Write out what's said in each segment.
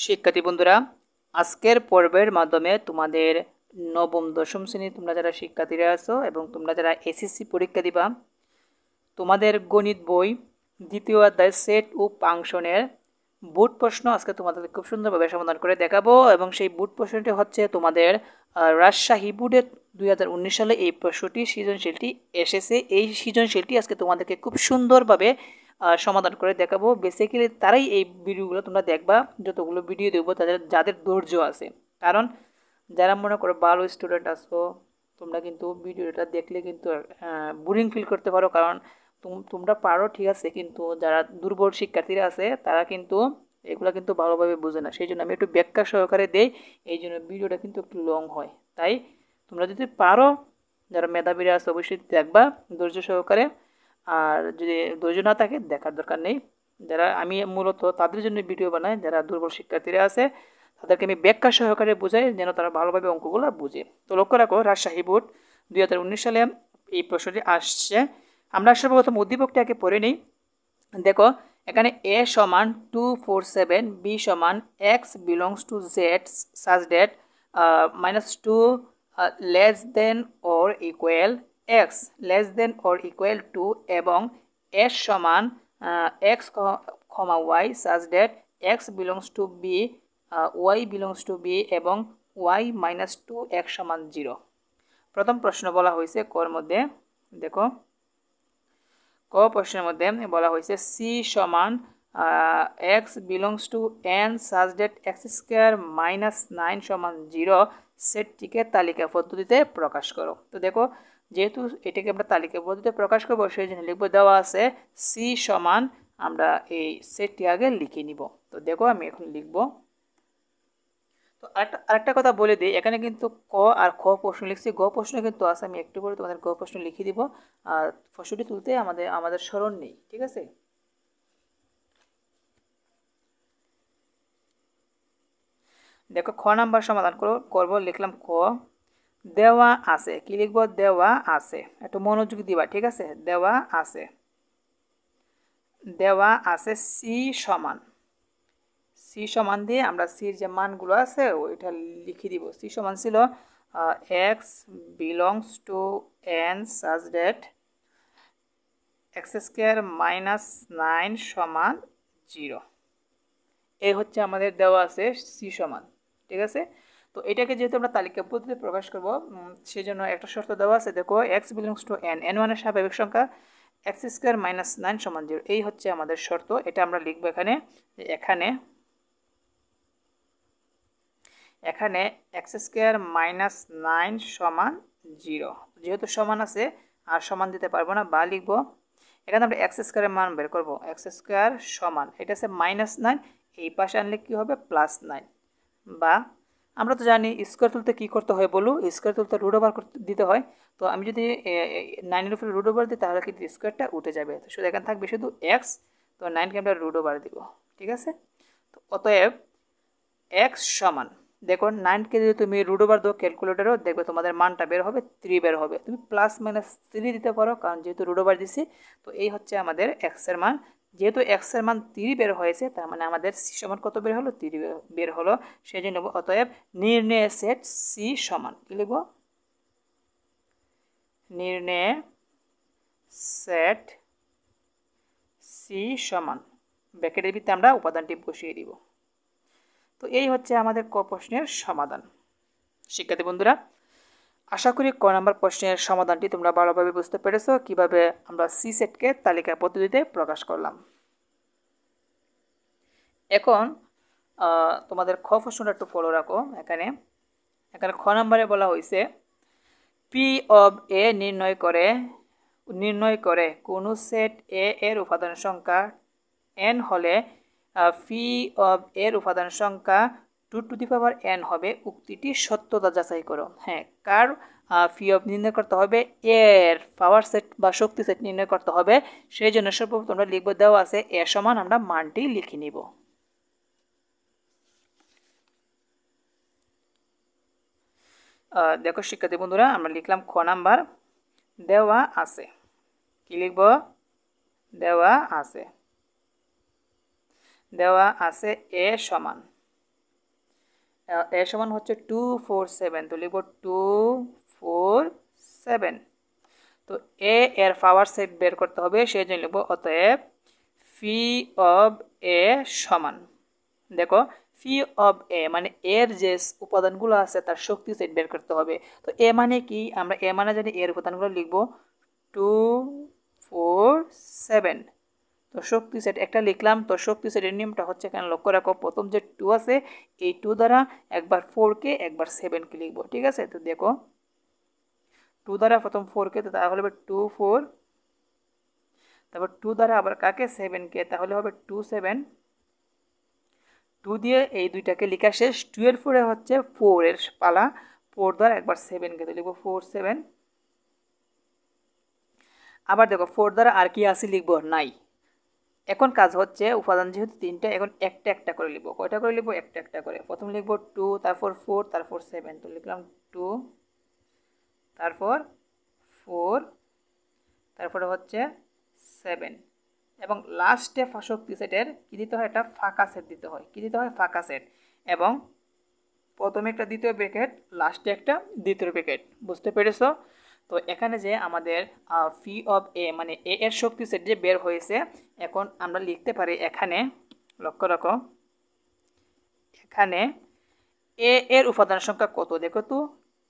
শিক্ষার্থী বন্ধুরা, আজকের পর্বের মাধ্যমে তোমাদের নবম দশম শ্রেণী তোমরা যারা শিক্ষার্থীরা আছো এবং তোমরা যারা এসএসসি পরীক্ষা দিবা, তোমাদের গণিত বই দ্বিতীয় অধ্যায় সেট ও ফাংশনের বোর্ড প্রশ্ন আজকে তোমাদের খুব সুন্দরভাবে সমাধান করে দেখাবো। এবং সেই বোর্ড প্রশ্নটি হচ্ছে তোমাদের রাজশাহী বোর্ডের 2019 সালে এই প্রশ্নটি সৃজনশীলটি এসেছে। এই সৃজনশীলটি আজকে তোমাদেরকে খুব সুন্দরভাবে সমাধান করে দেখাবো। বেসিক্যালি তারাই এই ভিডিওগুলো তোমরা দেখবা, যতগুলো ভিডিও দেখবো যাদের ধৈর্য আছে। কারণ যারা মনে করো ভালো স্টুডেন্ট আসো, তোমরা কিন্তু ভিডিওটা দেখলে কিন্তু বোরিং ফিল করতে পারো। কারণ তোমরা পারো ঠিক আছে, কিন্তু যারা দুর্বল শিক্ষার্থীরা আছে তারা কিন্তু এগুলো কিন্তু ভালোভাবে বোঝে না। সেই জন্য আমি একটু ব্যাখ্যা সহকারে দেই, এই জন্য ভিডিওটা কিন্তু একটু লং হয়। তাই তোমরা যদি পারো, যারা মেধাবীরা আছে অবশ্যই দেখবা ধৈর্য সহকারে। আর যদি ধৈর্য না থাকে দেখার দরকার নেই। যারা আমি মূলত তাদের জন্য ভিডিও বানাই, যারা দুর্বল শিক্ষার্থীরা আছে তাদেরকে আমি ব্যাখ্যা সহকারে বোঝাই যেন তারা ভালোভাবে অঙ্কগুলো বুঝে। তো লক্ষ্য রাখো, রাজশাহী বোর্ড 2019 সালে এই প্রশ্নটি আসছে। আমরা সর্বপ্রথম উদ্দীপকটি আগে পড়ে নিই। দেখো এখানে a সমান 247, b সমান x belongs two z such that -2 less than or equal x less than or equal to, এবং s সমান x, y such that x belongs two b, y belongs to b এবং y -2 x সমান 0। প্রথম প্রশ্ন বলা হয়েছে কর মধ্যে। দেখো ক প্রশ্নের মধ্যে বলা হয়েছে সি সমান X belongs to N such that X square -9 সমান 0 সেটটিকে তালিকা পদ্ধতিতে প্রকাশ করো। তো দেখো, যেহেতু এটাকে আমরা তালিকা পদ্ধতিতে প্রকাশ করবো সেই জন্য লিখবো, দেওয়া আছে সি সমান, আমরা এই সেটটি আগে লিখে নিব। তো দেখো আমি এখন লিখবো। তো আরেকটা কথা বলে দিই, এখানে কিন্তু ক আর খ প্রশ্ন লিখছি, গ প্রশ্ন কিন্তু আছে, আমি একটু করে তোমাদের গ প্রশ্ন লিখে দিব। আর প্রশ্নটি তুলতে আমাদের স্মরণ নেই, ঠিক আছে। দেখো খ নাম্বার সমাধান করবো। লিখলাম ক, দেওয়া আছে, কি লিখবো, দেওয়া আছে, একটু মনোযোগ দিবা, ঠিক আছে। দেওয়া আছে, দেওয়া আছে সি সমান, সি সমান দিয়ে আমরা সির যে মানগুলো আছে ওইটা লিখে দিব। সি সমান ছিল x belongs to N such that x square -9 সমান 0। এই হচ্ছে আমাদের দেওয়া আছে সি সমান, ঠিক আছে। তো এটাকে যেহেতু আমরা তালিকা পদ্ধতিতে প্রকাশ করব, সেই জন্য একটা শর্ত দেওয়া আছে। দেখো x belongs to N, N মানে স্বাভাবিক সংখ্যা, এক্স স্কোয়ার -9 সমান 0, এই হচ্ছে আমাদের শর্ত। এটা আমরা লিখবো এখানে, এখানে এখানে এক্স স্কোয়ার -9 সমান 0। যেহেতু সমান আছে আর সমান দিতে পারবো না, বা লিখবো। এখানে আমরা এক্স স্কোয়ারের মান বের করবো, এক্স স্কোয়ার সমান, এটা আছে -9, এই পাশে আনলে কী হবে, +9। বা আমরা তো জানি স্কোয়ার তুলতে কী করতে হয় বলো, স্কোয়ার তুলতে রুট ওভার দিতে হয়। তো আমি যদি 9-এর উপরে রুট ওভার দিই তাহলে কিন্তু স্কোয়ারটা উঠে যাবে, তো শুধু এখানে থাকবে শুধু এক্স। তো 9কে আমরা রুট ওভার দিব, ঠিক আছে। তো অতএব এক্স সমান, দেখো 9কে যদি তুমি রুট ওভার দাও ক্যালকুলেটারও, দেখবে তোমাদের মানটা বের হবে 3 বের হবে। তুমি +-3 দিতে পারো, কারণ যেহেতু রুট ওভার দিছি। তো এই হচ্ছে আমাদের এক্সের মান। যেহেতু এক্সের মান 3 বের হয়েছে, তার মানে আমাদের সি সমান কত বের হলো, 3 বের হলো। সেই জন্য অতএব নির্ণয় সেট সি সমান, কি লিখব, নির্ণয় সেট সি সমান, ব্র্যাকেটের ভিতরে আমরা উপাদানটি বসিয়ে দিব। তো এই হচ্ছে আমাদের ক প্রশ্নের সমাধান। শিক্ষার্থী বন্ধুরা, আশা করি ক নাম্বার প্রশ্নের সমাধানটি তোমরা ভালোভাবে বুঝতে পেরেছো, কিভাবে আমরা সি সেটকে তালিকা পদ্ধতিতে প্রকাশ করলাম। এখন তোমাদের খ প্রশ্নটা একটু ফলো রাখো। এখানে খ নাম্বারে বলা হয়েছে পি অব এ নির্ণয় করে কোনো সেট এ এর উপাদান সংখ্যা n হলে পি অব এর উপাদান সংখ্যা 2n হবে, উক্তিটি সত্যতা যাচাই করো। হ্যাঁ, কার পি অব নির্ণয় করতে হবে, এর পাওয়ার সেট বা শক্তি সেট নির্ণয় করতে হবে। সেই জন্য সর্বপ্রথম আমরা লিখব, দেওয়া আছে এ সমান, আমরা মানটি লিখে নিব। দেখো শিক্ষার্থী বন্ধুরা, আমরা লিখলাম খ নাম্বার, দেওয়া আছে, কি লিখব, দেওয়া আছে, দেওয়া আছে এ সমান, এ সমান হচ্ছে 247, তো লিখব 247। তো এ এর পাওয়ার সেট বের করতে হবে, সেই জন্য লিখব অতএব ফি অব এ সমান, দেখো ফি অব এ মানে এর যে উপাদানগুলো আছে তার শক্তি সেট বের করতে হবে। তো এ মানে কি, আমরা এ মানে জানি, এর উপাদানগুলো লিখব 247। তো শক্তি সেট একটা লিখলাম। তো শক্তি সেটের নিয়মটা হচ্ছে, এখানে লক্ষ্য রাখো, প্রথম যে 2 আছে এই 2 দ্বারা একবার 4কে একবার 7কে লিখবো, ঠিক আছে। তো দেখো 2 দ্বারা প্রথম 4কে, তো তাহলে হবে 24, তারপর 2 দ্বারা আবার কাকে 7কে, তাহলে হবে 27। 2 দিয়ে এই দুইটাকে লেখা শেষ। 2 এর পরে হচ্ছে 4 এর পালা, 4 দ্বারা একবার 7কে, তো লিখবো 47। আবার দেখো 4 দ্বারা আর কি আছে লিখবো, নাই। এখন কাজ হচ্ছে উপাদান যেহেতু 3টা, এখন একটা একটা করে লিখবো। কয়টা করে লিখবো, একটা একটা করে। প্রথম লিখবো 2, তারপর 4, তারপর 7, তো লিখলাম 2, তারপর 4, তারপরে হচ্ছে 7, এবং লাস্টে শক্তি সেটের কী দিতে হয়, একটা ফাঁকা সেট দিতে হয়। কী দিতে হয়, ফাঁকা সেট, এবং প্রথমে একটা দ্বিতীয় ব্র্যাকেট, লাস্টে একটা দ্বিতীয় ব্র্যাকেট। বুঝতে পেরেছো? তো এখানে যে আমাদের ফি অফ এ মানে এ এর শক্তি সেট যে বের হয়েছে, এখন আমরা লিখতে পারি এখানে, লক্ষ্য রাখো, এখানে এ এর উপাদান সংখ্যা কত, দেখো তো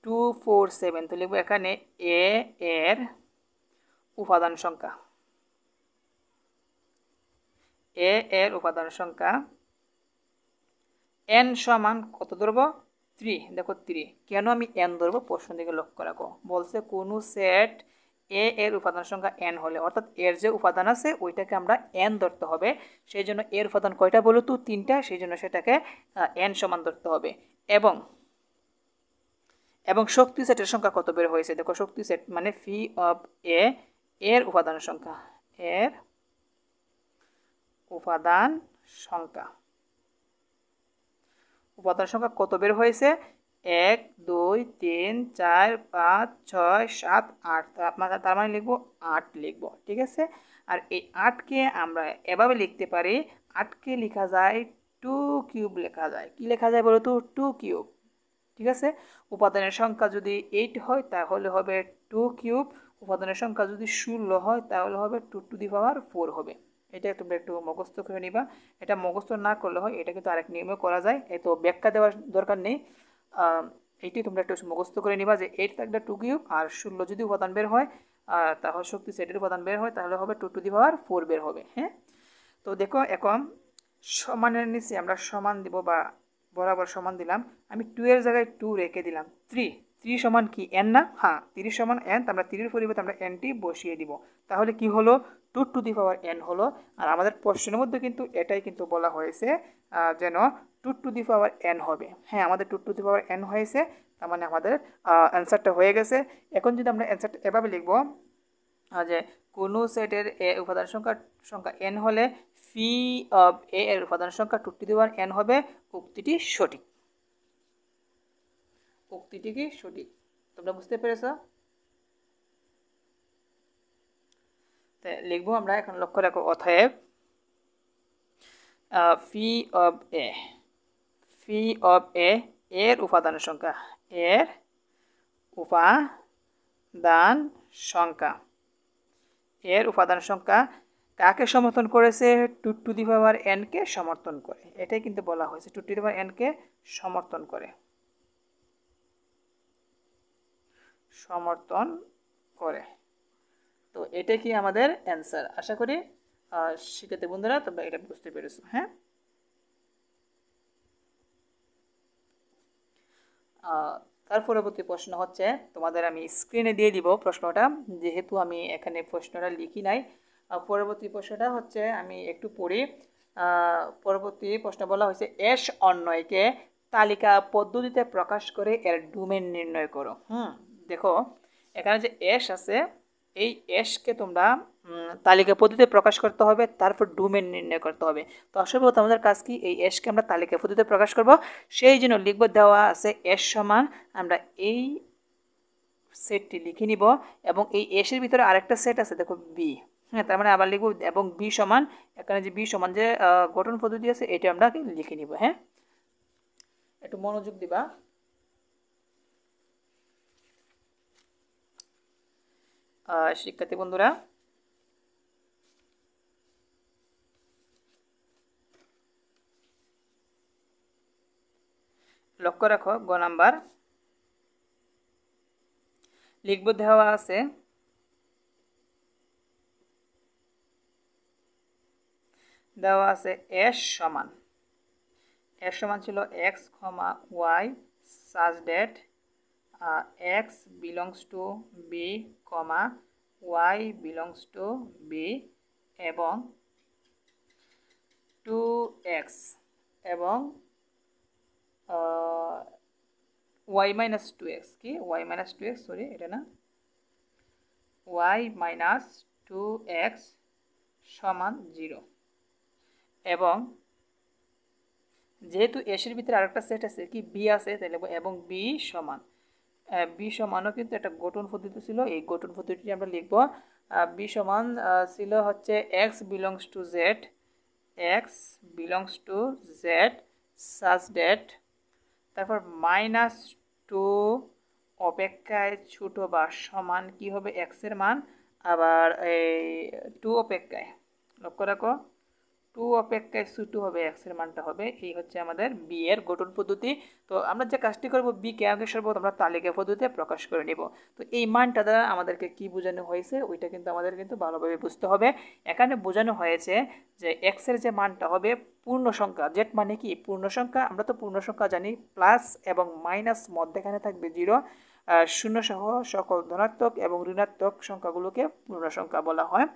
247, তো লিখবো এখানে এ এর উপাদান সংখ্যা, এ এর উপাদান সংখ্যা n সমান কত ধরবো, 3। দেখো 3, কেন আমি n ধরবো, প্রশ্ন দিকে লক্ষ্য রাখো। বলছে কোনো সেট এ এর উপাদান সংখ্যা n হলে, অর্থাৎ এর যে উপাদান আছে ওইটাকে আমরা n ধরতে হবে। সেই জন্য এর উপাদান কয়টা বলো তো, 3টা, সেই জন্য সেটাকে n সমান ধরতে হবে। এবং শক্তি সেটের সংখ্যা কত বের হয়েছে, দেখো শক্তি সেট মানে ফি অফ এ এর উপাদান সংখ্যা, এর উপাদান সংখ্যা, উপাদান সংখ্যা কত বের হয়েছে, 1 2 3 4 5 6 7 8, তার মানে লিখবো 8 লিখবো, ঠিক আছে। আর এই 8কে আমরা এভাবে লিখতে পারি, 8কে লেখা যায় 2 কিউব লেখা যায়। কি লেখা যায় বলো তো, 2 কিউব, ঠিক আছে। উপাদানের সংখ্যা যদি 8 হয় তাহলে হবে 2 কিউব, উপাদানের সংখ্যা যদি 16 হয় তাহলে হবে 2 টু দি পাওয়ার 4 হবে। এটা তোমরা একটু মুখস্থ করে নিবা। এটা মুখস্থ না করলে হয়, এটা কিন্তু আরেক নিয়মে করা যায়, এত ব্যাখ্যা দেওয়ার দরকার নেই। এইটি তোমরা একটু মুখস্থ করে নিবা যে 8 থাকলে 2 কিউব, আর 16 যদি উপাদান বের হয়, তাহলে শক্তি সেটের উপাদান বের হয়, তাহলে হবে 2 টু দি পাওয়ার 4 বের হবে। হ্যাঁ, তো দেখো এখন সমানের নিচে আমরা সমান দিব, বা বরাবর সমান দিলাম। আমি 2 এর জায়গায় 2 রেখে দিলাম। 3 সমান কি n না, হ্যাঁ 3 সমান n, আমরা 3 এর পরিবর্তে আমরা nটি বসিয়ে দিব, তাহলে কি হলো, 2 টু দি পাওয়ার n হলো। আর আমাদের প্রশ্নের মধ্যে কিন্তু এটাই কিন্তু বলা হয়েছে, যেন 2 টু দি পাওয়ার n হবে। হ্যাঁ, আমাদের 2 টু দি পাওয়ার n হয়েছে, তার মানে আমাদের অ্যান্সারটা হয়ে গেছে। এখন যদি আমরা অ্যান্সারটা এভাবে লিখব যে কোনো সেটের এ উপাদান সংখ্যা n হলে ফি অফ এ এর উপাদান সংখ্যা 2 টু দি পাওয়ার n হবে, উক্তিটি সঠিক। উক্তিটি কি সঠিক, তোমরা বুঝতে পেরেছ? লিখবো আমরা এখন, লক্ষ্য রাখো, অতএব fee of A, fee of এ এর উপাদান সংখ্যা, এর উপাদান সংখ্যা, এর উপাদান সংখ্যা কাকে সমর্থন করেছে, 2 টু দি পাওয়ার n কে সমর্থন করে। এটাই কিন্তু বলা হয়েছে, 2 টু দি পাওয়ার n কে সমর্থন করে, সমর্থন করে। তো এটাই কি আমাদের অ্যান্সার। আশা করি শিক্ষার্থী বন্ধুরা তোমরা এটা বুঝতে পেরেছো। হ্যাঁ, তার পরবর্তী প্রশ্ন হচ্ছে, তোমাদের আমি স্ক্রিনে দিয়ে দিব প্রশ্নটা, যেহেতু আমি এখানে প্রশ্নটা লিখি নাই। পরবর্তী প্রশ্নটা হচ্ছে, আমি একটু পড়ি। পরবর্তী প্রশ্ন বলা হয়েছে, এস অন্যয়কে তালিকা পদ্ধতিতে প্রকাশ করে এর ডোমেন নির্ণয় করো। দেখো এখানে যে এস আছে, এই এসকে তোমরা তালিকা পদ্ধতিতে প্রকাশ করতে হবে, তারপর ডোমেন নির্ণয় করতে হবে। তো আসলে আমাদের কাজ কি, এই এসকে আমরা তালিকা পদ্ধতিতে প্রকাশ করব, সেই জন্য লিখব, দেওয়া আছে এস সমান, আমরা এই সেটটি লিখে নিব, এবং এই এসের ভিতরে আরেকটা সেট আছে, দেখো বি। হ্যাঁ, তার মানে আবার লিখব, এবং বি সমান, এখানে যে বি সমান যে গঠন পদ্ধতি আছে এটা আমরা লিখে নিব। হ্যাঁ, একটু মনোযোগ দিবা। শিক্ষার্থী বন্ধুরা, লক্ষ্য রাখো, গ নাম্বার লিখব। দেওয়া আছে এস সমান ছিল X comma Y such that X belongs to B comma Y belongs to B এবং 2x এবং ওয়াই মাইনাস 2x কি ওয়াই মাইনাস 2x সরি এটা না ওয়াই মাইনাস 2x সমান 0 এবং যেহেতু এসের ভিতরে আরেকটা সেট আছে কি বি আছে তাহলে এবং বি সমানও কিন্তু একটা গঠন পদ্ধতি ছিল। এই গঠন পদ্ধতিটি আমরা লিখব। বি সমান ছিল হচ্ছে X belongs to Z such that তারপর মাইনাস 2 অপেক্ষায় ছোট বা সমান কি হবে এক্স এর মান, আবার এই 2 অপেক্ষায় লক্ষ্য রাখো 2 অপেক্ষায় ছোট হবে এক্স এর মানটা হবে। এই হচ্ছে আমাদের বি এর গঠন পদ্ধতি। তো আমরা যে কাজটি করব বি কে আগে সর্বত আমরা তালিকা পদ্ধতিতে প্রকাশ করে নিব। তো এই মানটা দ্বারা আমাদেরকে কি বোঝানো হয়েছে ওইটা কিন্তু আমাদের কিন্তু ভালোভাবে বুঝতে হবে। এখানে বোঝানো হয়েছে যে এক্স এর যে মানটা হবে পূর্ণ সংখ্যা, জেড মানে কি পূর্ণ সংখ্যা, আমরা তো পূর্ণ সংখ্যা জানি প্লাস এবং মাইনাস মধ্যখানে থাকবে 0, শূন্য সহ সকল ধনাত্মক এবং ঋণাত্মক সংখ্যাগুলোকে পূর্ণ সংখ্যা বলা হয়।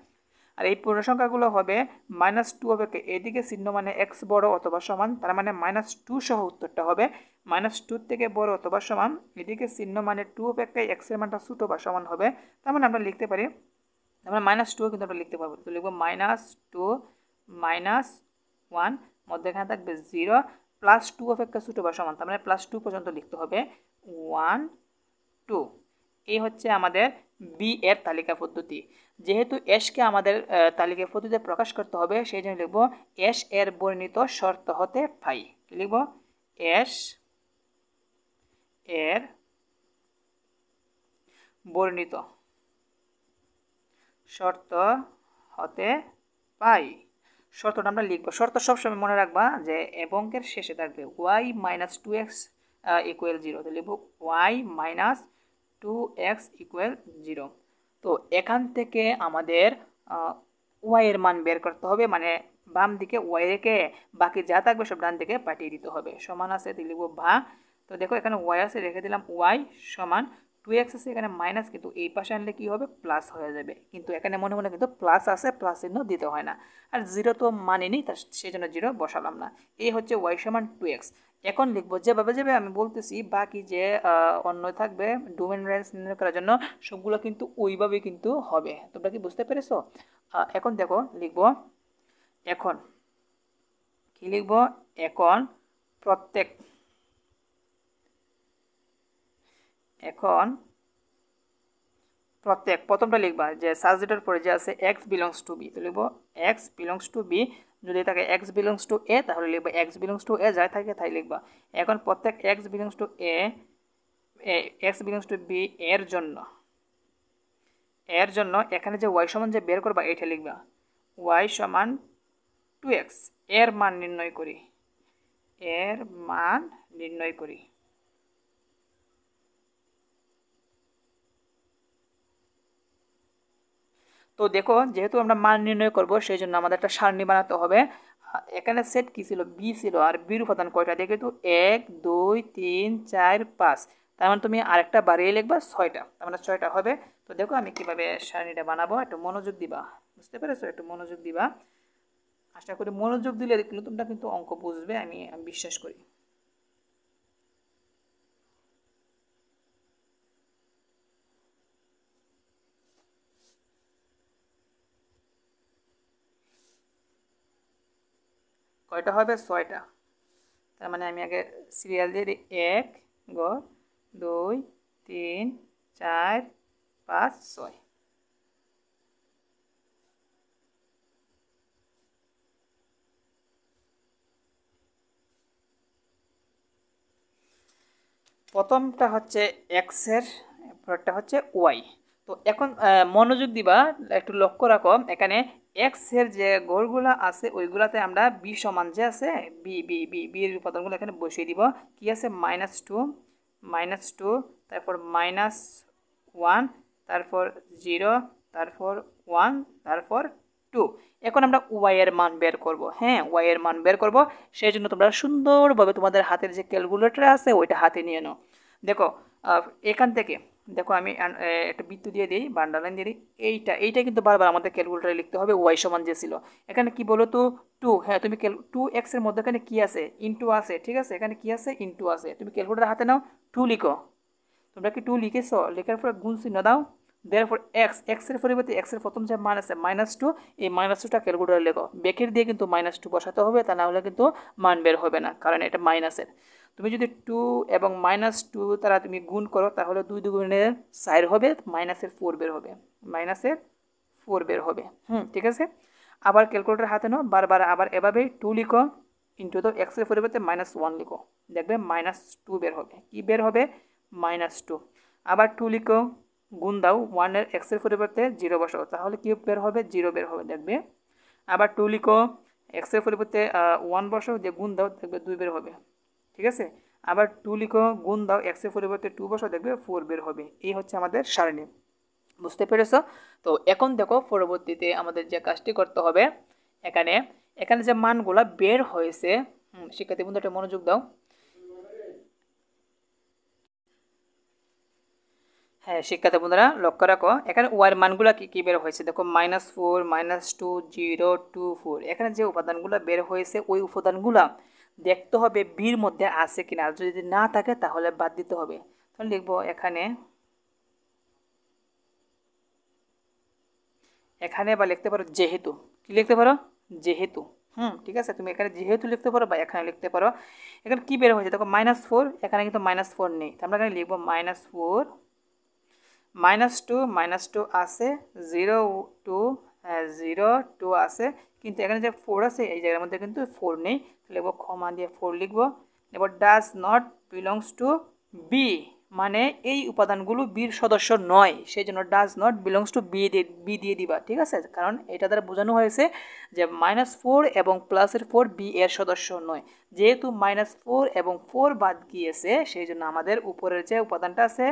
আর এই পূর্ণ সংখ্যাগুলো হবে -2 অপেক্ষা এদিকে চিহ্ন মানে এক্স বড় অথবা সমান, তার মানে -2 সহ উত্তরটা হবে -2 থেকে বড় অথবা সমান, এদিকে চিহ্ন মানে 2 অপেক্ষায় এক্স এর মানটা ছোট বা সমান হবে। তার মানে আমরা লিখতে পারি, আমরা -2 কিন্তু আমরা লিখতে পারবো। তো লিখবো -2 -1 মধ্যখানে থাকবে 0 +2 অপেক্ষা ছোট বা সমান, তার মানে +2 পর্যন্ত লিখতে হবে 1 2। এই হচ্ছে আমাদের বি এর তালিকা পদ্ধতি। যেহেতু এসকে আমাদের তালিকা পদ্ধতিতে প্রকাশ করতে হবে সেই জন্য লিখব এস এর বর্ণিত শর্ত হতে পাই। লিখব এস এর বর্ণিত শর্ত হতে পাই। শর্তটা আমরা লিখব। শর্ত সবসময় মনে রাখবা যে এবংকের শেষে থাকবে ওয়াই মাইনাস 2x ইকুয়াল 0। তো লিখব ওয়াই মাইনাস 2x ইকুয়াল 0। তো এখান থেকে আমাদের ওয়াই এর মান বের করতে হবে, মানে বাম দিকে ওয়াই রেখে বাকি যা থাকবে সব ডান দিকে পাঠিয়ে দিতে হবে। সমান আছে তো লিখব ভা। তো দেখো এখানে ওয়াই আছে, রেখে দিলাম ওয়াই সমান 2x আছে, এখানে মাইনাস কিন্তু এই পাশে আনলে কি হবে প্লাস হয়ে যাবে, কিন্তু এখানে মনে মনে কিন্তু প্লাস আছে, প্লাস চিহ্ন দিতে হয় না। আর 0 তো মানিনি, তার সেই জন্য 0 বসালাম না। এই হচ্ছে ওয়াই সমান 2x। এখন লিখবো যেভাবে আমি বলতেছি বাকি যে অন্য থাকবে ডোমেন রেঞ্জ নির্ণয় করার জন্য সবগুলো কিন্তু ওইভাবেই কিন্তু হবে। তোমরা কি বুঝতে পেরেছো? এখন দেখো লিখবো, এখন কি লিখবো, এখন প্রত্যেক প্রথমটা লিখবা যে সাবজেক্টের পরে যে আছে x বিলংস টু বি, তো লিখবো x বিলংস টু বি। যদি থাকে x বিলংস টু এ তাহলে লিখবা x বিলংস টু এ, যাই থাকে তাই লিখবা। এখন প্রত্যেক x belongs to A x belongs to B এর জন্য এখানে যে y সমান যে বের করবা এটা লিখবা y সমান 2x এর মান নির্ণয় করি। তো দেখো যেহেতু আমরা মান নির্ণয় করব সেই জন্য আমাদের একটা সারণী বানাতে হবে। এখানে সেট কি ছিল বি ছিল, আর বির উপাদান কয়টা দেখে তো 1 2 3 4 5, তার মানে তুমি আরেকটা বাড়িয়ে লিখবা 6টা, তার মানে 6টা হবে। তো দেখো আমি কিভাবে সারণীটা বানাবো, একটু মনোযোগ দিবা। বুঝতে পেরেছো? একটু মনোযোগ দিবা। আশা করি মনোযোগ দিলে কিন্তু তোমরা কিন্তু অঙ্ক বুঝবে, আমি বিশ্বাস করি। কয়টা হবে 6টা, তার মানে আমি আগে সিরিয়াল দিয়ে দিই 1 2 3 4 5 6। প্রথমটা হচ্ছে এক্সের, পরেরটা হচ্ছে ওয়াই। তো এখন মনোযোগ দিবা, একটু লক্ষ্য রাখো, এখানে এক্সের যে গড়গুলো আছে ওইগুলাতে আমরা বি সমান যে আছে বি বি বি বি এর উপাদানগুলো এখানে বসিয়ে দিব। কি আছে -2, তারপর -1, তারপর 0, তারপর 1, তারপর 2। এখন আমরা ওয়াই এর মান বের করব। হ্যাঁ, ওয়াই এর মান বের করব, সেই জন্য তোমরা সুন্দরভাবে তোমাদের হাতের যে ক্যালকুলেটর আছে ওইটা হাতে নিয়ে নাও। দেখো এখান থেকে দেখো আমি একটা বৃত্ত দিয়ে দিই, বান্ডালাইন দিয়ে দিই। এইটা কিন্তু বারবার আমাদের ক্যালকুলেটরে লিখতে হবে, ওয়াই সমান যে ছিল। এখানে কি বলো তো 2। হ্যাঁ, তুমি 2x এর মধ্যে এখানে কি আছে, ইনটু আছে, ঠিক আছে, এখানে কি আছে, ইনটু আছে। তুমি ক্যালকুলেটর হাতে নাও, 2 লিখো। তোমরা কি 2 লিখেছো? লেখার পরে গুণ চিহ্ন দাও, দেওয়ার পর এক্স এর পরিবর্তে এক্স এর প্রথম যে মান আছে -2, এই -2টা ক্যালকুলেটরে লেখো। ব্যাকের দিয়ে কিন্তু -2 বসাতে হবে, তা না হলে কিন্তু মান বের হবে না, কারণ এটা মাইনাসের। তুমি যদি 2 এবং -2 তারা তুমি গুণ করো, তাহলে 2 2 4 হবে, -4 বের হবে, -4 বের হবে। ঠিক আছে। আবার ক্যালকুলেটর হাতে নাও, বারবার আবার এভাবে 2 লিখো, ইন্টু তো এক্স এর পরিবর্তে -1 লিখো, দেখবে -2 বের হবে। কি বের হবে? -2। আবার 2 লিখো, গুণ দাও, 1 এর এক্স এর পরিবর্তে 0 বসাও, তাহলে কি বের হবে? 0 বের হবে, দেখবে। আবার 2 লিখো, এক্স এর পরিবর্তে 1 বসাও, যে গুণ দাও, দেখবে 2 বের হবে। ঠিক আছে। আবার 2 লিখো, গুণ দাও, এক্স এর পরিবর্তে 2 বসাও, দেখবে 4 বের হবে। এই হচ্ছে আমাদের সারণী। বুঝতে পেরেছো? তো এখন দেখো পরবর্তীতে আমাদের যে কাজটি করতে হবে, এখানে এখানে যে মানগুলা বের হয়েছে, শিক্ষার্থী বন্ধুটা মনোযোগ দাও। হ্যাঁ শিক্ষার্থী বন্ধুরা লক্ষ্য রাখো, এখানে ওয়ার মানগুলো কি কি বের হয়েছে দেখো, -4, -2, 0, 2, 4। এখানে যে উপাদানগুলো বের হয়েছে ওই উপাদানগুলো দেখতে হবে বির মধ্যে আছে কিনা, আর যদি না থাকে তাহলে বাদ দিতে হবে। তাহলে লিখবো এখানে, বা লিখতে পারো যেহেতু। কি লিখতে পারো? যেহেতু। ঠিক আছে, তুমি এখানে যেহেতু লিখতে পারো বা এখানে লিখতে পারো। এখানে কি বের হয়েছে দেখো, -4, এখানে কিন্তু -4 নেই, আমরা এখানে লিখবো -4, -2 আছে, 0 2, 0 2 আছে, কিন্তু এখানে যে 4 আছে এই জায়গার মধ্যে কিন্তু 4 নেই, লিখবো কমা দিয়ে 4 লিখবো। এবার does not belongs to B, মানে এই উপাদানগুলো বির সদস্য নয়, সেই জন্য does not belongs to B দিয়ে দিবা। ঠিক আছে, কারণ এটা দ্বারা বোঝানো হয়েছে যে -4 এবং +4 বি এর সদস্য নয়। যেহেতু -4 এবং 4 বাদ গিয়েছে, সেই জন্য আমাদের উপরের যে উপাদানটা আছে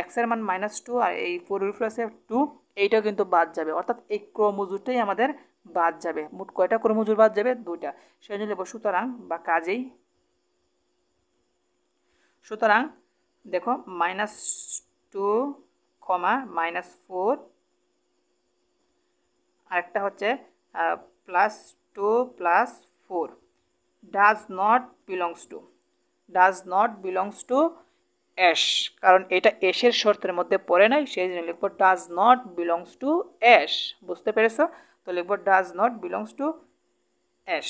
এক্স এর মান -2 আর এই 4 এর উপর আছে 2, এইটাও কিন্তু বাদ যাবে, অর্থাৎ এই ক্রমজোরটাই আমাদের বাদ যাবে। মোট কয়টা ক্রমজোর বাদ যাবে? 2টা। সেই জন্য সুতরাং বা কাজেই, সুতরাং দেখো -2, -4, আরেকটা হচ্ছে +2 +4 does not belongs two S, কারণ এটা এসের শর্তের মধ্যে পড়ে নাই, সেই জন্য লিখবো does not belongs two S. বুঝতে পেরেছো? তো লিখবো does not belongs two S.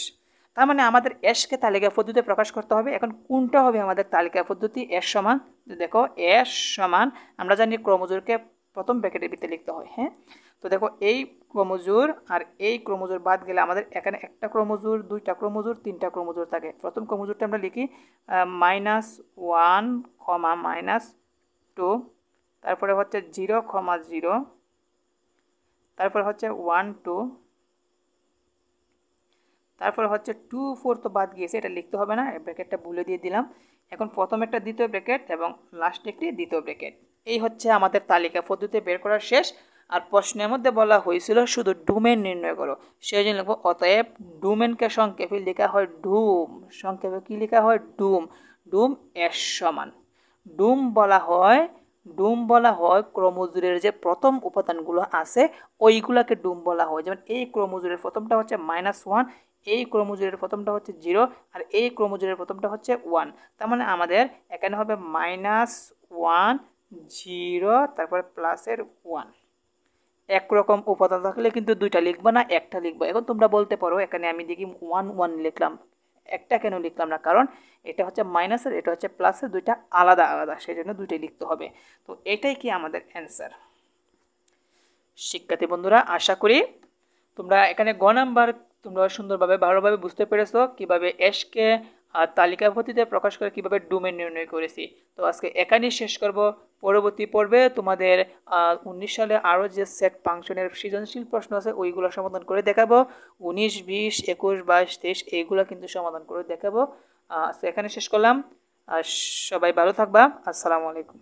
তার মানে আমাদের এসকে তালিকা পদ্ধতিতে প্রকাশ করতে হবে। এখন কোনটা হবে আমাদের তালিকা পদ্ধতি? এস সমান, দেখো এস সমান, আমরা জানি ক্রমজোরকে প্রথম ব্র্যাকেটের ভিতরে লিখতে হয়। হ্যাঁ, তো দেখো এই ক্রমজোর আর এই ক্রমজোর বাদ গেলে আমাদের এখানে একটা ক্রমজোর, দুইটা ক্রমজোর, তিনটা ক্রমজোর থাকে। প্রথম ক্রমজোরটা আমরা লিখি -1, -2, তারপরে হচ্ছে 0, 0, তারপরে হচ্ছে 1 2, তারপরে হচ্ছে 2 4 তো বাদ গিয়েছে, এটা লিখতে হবে না, ব্র্যাকেটটা ভুলে দিয়ে দিলাম। এখন প্রথম একটা দ্বিতীয় ব্র্যাকেট এবং লাস্ট একটি দ্বিতীয় ব্র্যাকেট। এই হচ্ছে আমাদের তালিকা পদ্ধতি বের করার শেষ। আর প্রশ্নের মধ্যে বলা হয়েছিল শুধু ডোমেন নির্ণয় করো, সেই জন্য লিখবো অতএব ডোমেনকে সংক্ষেপে লেখা হয় ডুম। সংক্ষেপে কি লেখা হয়? ডুম। ডুম এস সমান, ডুম বলা হয় ক্রমজোরের যে প্রথম উপাদানগুলো আছে ওইগুলাকে ডুম বলা হয়। যেমন এই ক্রমজোরের প্রথমটা হচ্ছে -1, এই ক্রমজোরের প্রথমটা হচ্ছে 0, আর এই ক্রমজোরের প্রথমটা হচ্ছে 1। তার মানে আমাদের এখানে হবে -1 0 তারপরে প্লাসের 1। একরকম উপাদান থাকলে কিন্তু দুইটা লিখবো না, একটা লিখবো। এখন তোমরা বলতে পারো এখানে আমি দেখি 1 1 লিখলাম, একটা কেন লিখলাম না? কারণ এটা হচ্ছে মাইনাসের, এটা হচ্ছে প্লাসের, দুইটা আলাদা আলাদা, সেই জন্য দুইটাই লিখতে হবে। তো এটাই কি আমাদের অ্যান্সার। শিক্ষার্থী বন্ধুরা, আশা করি তোমরা এখানে গ নাম্বার তোমরা সুন্দরভাবে ভালোভাবে বুঝতে পেরেছো কিভাবে এসকে আর তালিকা পদ্ধতিতে প্রকাশ করে কিভাবে ডোমেন নির্ণয় করেছি। তো আজকে এখানেই শেষ করব। পরবর্তী পর্বে তোমাদের 19 সালে আরও যে সেট ফাংশনের সৃজনশীল প্রশ্ন আছে ওইগুলো সমাধান করে দেখাবো। 19, 20, 21, 22, 23 এইগুলো কিন্তু সমাধান করে দেখাবো। এখানে শেষ করলাম। আর সবাই ভালো থাকবা। আসসালামু আলাইকুম।